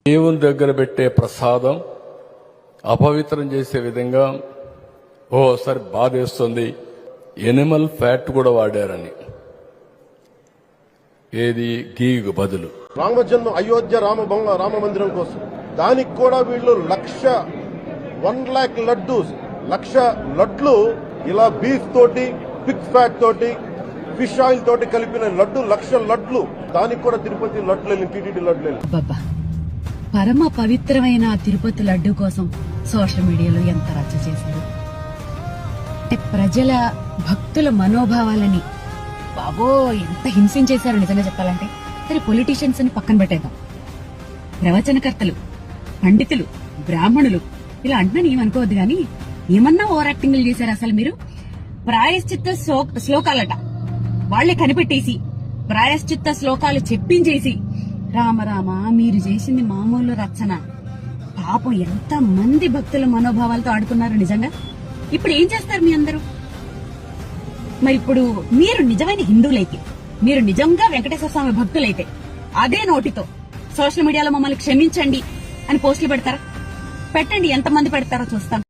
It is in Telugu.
దేవుని దగ్గర పెట్టే ప్రసాదం అపవిత్రం చేసే విధంగా ఓసారి బాధేస్తుంది. ఎనిమల్ ఫ్యాట్ కూడా వాడారని, ఏది గీకు బదులు రామజన్మ అయోధ్య రామ మందిరం కోసం దానికి కూడా వీళ్ళు 1,00,000 లడ్లు ఇలా బీఫ్ తోటి, పిగ్ ఫ్యాట్ తోటి, ఫిష్ ఆయిల్ తోటి కలిపిన లడ్డు 1,00,000 లడ్లు. దానికి కూడా తిరుపతి లడ్లు టీటీడీ లడ్లు. పరమ పవిత్రమైన తిరుపతి లడ్డు కోసం సోషల్ మీడియాలో ఎంత రచ్చ చేశారు. ప్రజల భక్తుల మనోభావాలని బాబో ఎంత హింసించేశారు నిజంగా చెప్పాలంటే. సరే, పొలిటీషియన్స్ అని పక్కన పెట్టేద్దాం. ప్రవచనకర్తలు, పండితులు, బ్రాహ్మణులు ఇలా అంటున్నా ఏమనుకోవద్దు గాని ఏమన్నా ఓవర్ యాక్టింగ్లు చేశారు. అసలు మీరు ప్రాయశ్చిత్త శ్లోకాలట వాళ్లే కనిపెట్టేసి ప్రాయశ్చిత్త శ్లోకాలు చెప్పించేసి రామ మీరు చేసింది మామూలు రచన. పాపం ఎంత మంది భక్తుల మనోభావాలతో ఆడుకున్నారు నిజంగా. ఇప్పుడు ఏం చేస్తారు మీ అందరూ? మరి ఇప్పుడు మీరు నిజమైన హిందువులైతే, మీరు నిజంగా వెంకటేశ్వర స్వామి భక్తులైతే అదే నోటితో సోషల్ మీడియాలో మమ్మల్ని క్షమించండి అని పోస్టులు పెడతారా? పెట్టండి, ఎంతమంది పెడతారో చూస్తాం.